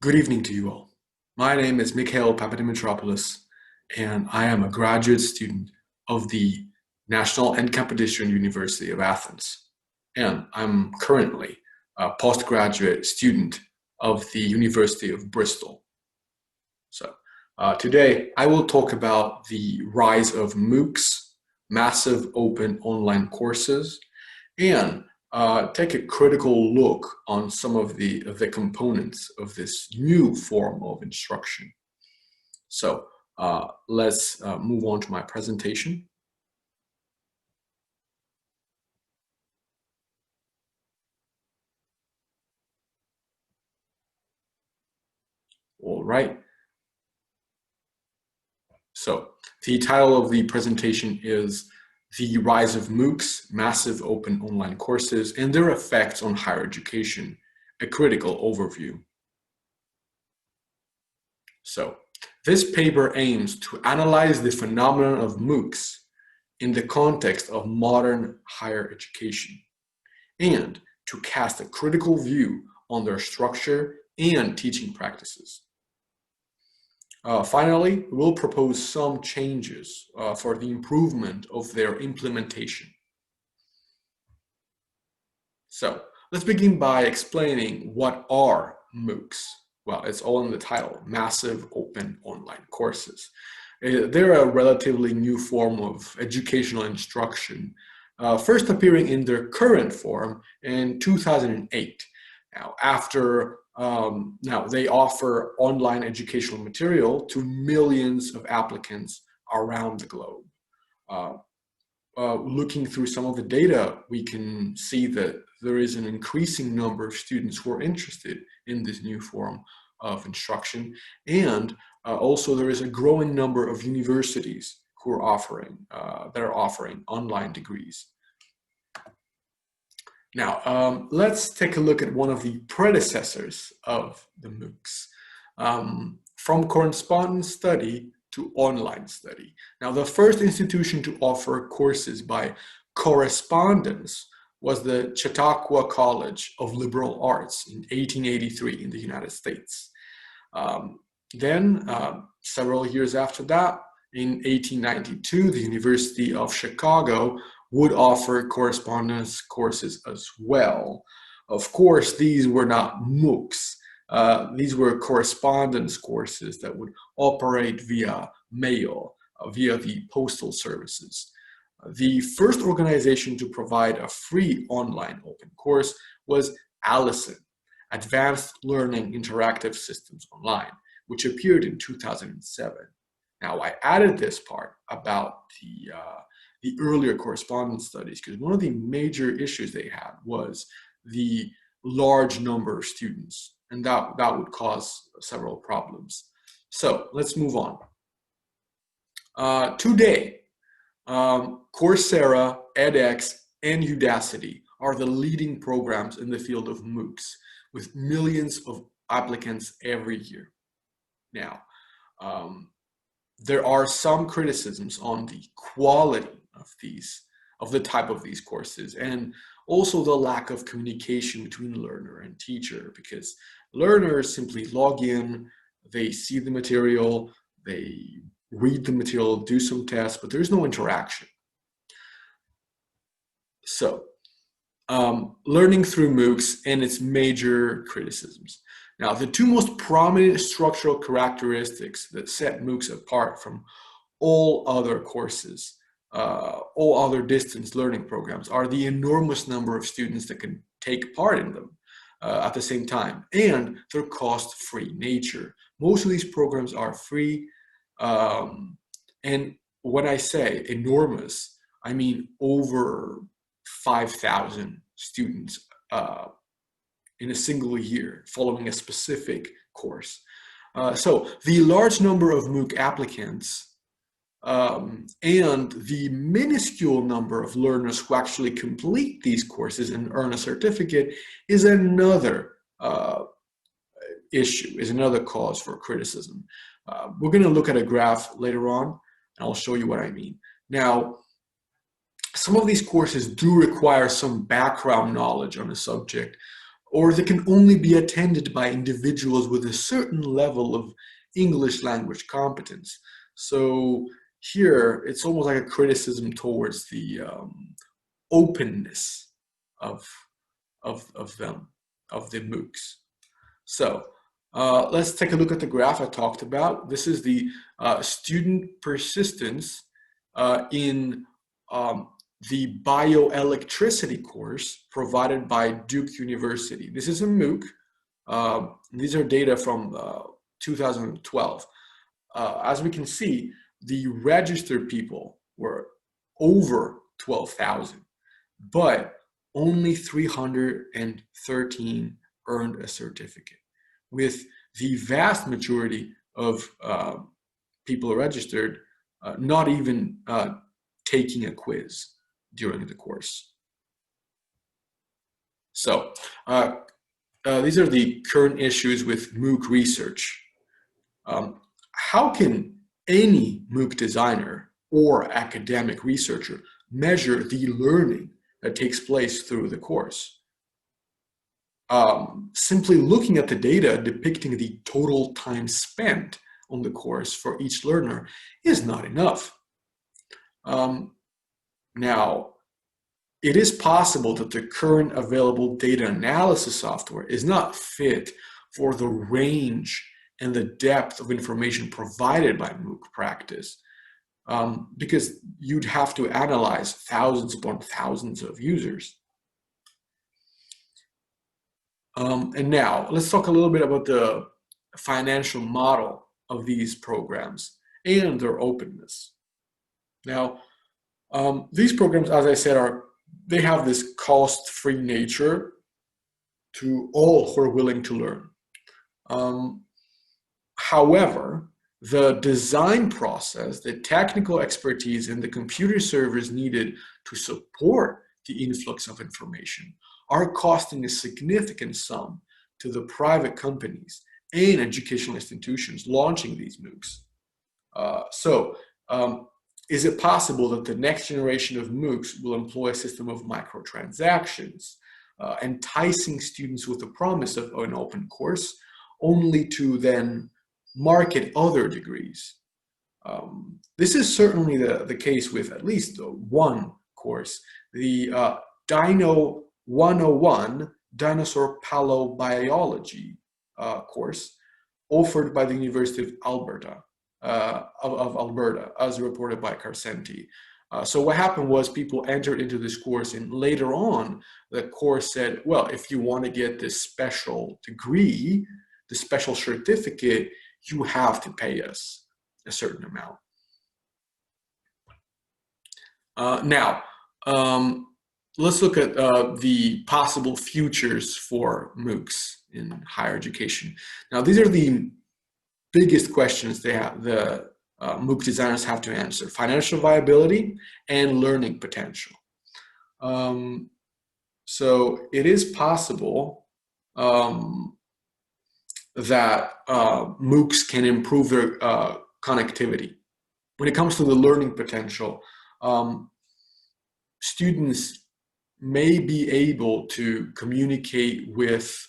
Good evening to you all. My name is Michail Papadimitropoulos, and I am a graduate student of the National and Kapodistrian University of Athens. And I'm currently a postgraduate student of the University of Bristol. So today I will talk about the rise of MOOCs, massive open online courses, and take a critical look on some of the components of this new form of instruction. So let's move on to my presentation. All right. So the title of the presentation is The Rise of MOOCs, Massive Open Online Courses, and Their Effects on Higher Education, a Critical Overview. So this paper aims to analyze the phenomenon of MOOCs in the context of modern higher education and to cast a critical view on their structure and teaching practices. Finally, we'll propose some changes for the improvement of their implementation. So let's begin by explaining what are MOOCs. Well, it's all in the title, Massive Open Online Courses. They're a relatively new form of educational instruction, first appearing in their current form in 2008. Now, they offer online educational material to millions of applicants around the globe. Looking through some of the data, we can see that there is an increasing number of students who are interested in this new form of instruction, and also there is a growing number of universities who are offering online degrees. Now, let's take a look at one of the predecessors of the MOOCs, from correspondence study to online study. Now, the first institution to offer courses by correspondence was the Chautauqua College of Liberal Arts in 1883 in the United States. Then, several years after that, in 1892, the University of Chicago would offer correspondence courses as well. Of course, these were not MOOCs. These were correspondence courses that would operate via mail, via the postal services. The first organization to provide a free online open course was Allison, Advanced Learning Interactive Systems Online, which appeared in 2007. Now, I added this part about the earlier correspondence studies because one of the major issues they had was the large number of students, and that would cause several problems. So let's move on. Today, Coursera, edX, and Udacity are the leading programs in the field of MOOCs, with millions of applicants every year. Now, there are some criticisms on the quality of the type of these courses, and also the lack of communication between learner and teacher, because learners simply log in, they see the material, they read the material, do some tests, but there's no interaction. So, learning through MOOCs and its major criticisms. Now, the two most prominent structural characteristics that set MOOCs apart from all other courses, all other distance learning programs, are the enormous number of students that can take part in them at the same time, and their cost-free nature. Most of these programs are free, and when I say enormous, I mean over 5,000 students in a single year following a specific course. So the large number of MOOC applicants and the minuscule number of learners who actually complete these courses and earn a certificate is another issue, is another cause for criticism. We're going to look at a graph later on, and I'll show you what I mean. Now, some of these courses do require some background knowledge on a subject, or they can only be attended by individuals with a certain level of English language competence. So here, it's almost like a criticism towards the openness of them, of the MOOCs. So let's take a look at the graph I talked about. This is the student persistence in the bioelectricity course provided by Duke University. This is a MOOC. These are data from 2012. As we can see, the registered people were over 12,000, but only 313 earned a certificate, with the vast majority of people registered not even taking a quiz during the course. So these are the current issues with MOOC research. How can any MOOC designer or academic researcher measure the learning that takes place through the course? Simply looking at the data depicting the total time spent on the course for each learner is not enough. Now, it is possible that the current available data analysis software is not fit for the range and the depth of information provided by MOOC practice, because you'd have to analyze thousands upon thousands of users. And now, let's talk a little bit about the financial model of these programs and their openness. Now, these programs, as I said, they have this cost-free nature to all who are willing to learn. However, the design process, the technical expertise, and the computer servers needed to support the influx of information are costing a significant sum to the private companies and educational institutions launching these MOOCs. Is it possible that the next generation of MOOCs will employ a system of microtransactions, enticing students with the promise of an open course, only to then market other degrees? This is certainly the case with at least one course, the Dino 101 Dinosaur Paleobiology course offered by the University of Alberta, as reported by Carcenti. So what happened was people entered into this course, and later on, the course said, well, if you want to get this special degree, the special certificate, you have to pay us a certain amount. Now, let's look at the possible futures for MOOCs in higher education. Now, these are the biggest questions the MOOC designers have to answer: financial viability and learning potential. So it is possible that MOOCs can improve their connectivity. When it comes to the learning potential, students may be able to communicate with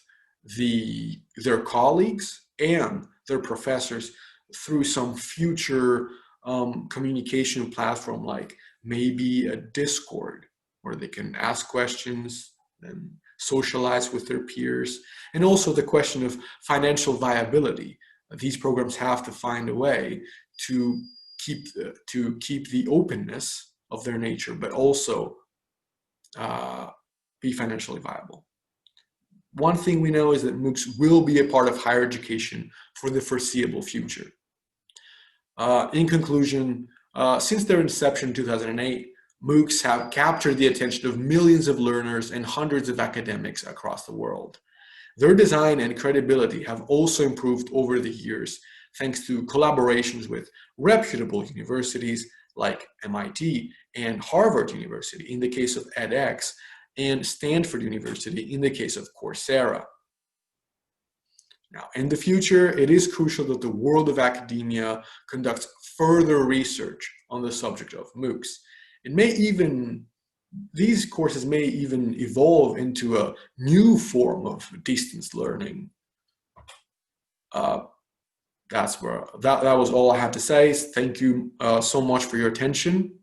their colleagues and their professors through some future communication platform, like maybe a Discord, where they can ask questions and socialize with their peers. And also the question of financial viability. These programs have to find a way to keep the openness of their nature, but also be financially viable. One thing we know is that MOOCs will be a part of higher education for the foreseeable future. In conclusion, since their inception in 2008, MOOCs have captured the attention of millions of learners and hundreds of academics across the world. Their design and credibility have also improved over the years, thanks to collaborations with reputable universities like MIT and Harvard University in the case of edX, and Stanford University in the case of Coursera. Now, in the future, it is crucial that the world of academia conducts further research on the subject of MOOCs. It may even these courses may even evolve into a new form of distance learning. That was all I had to say. Thank you so much for your attention.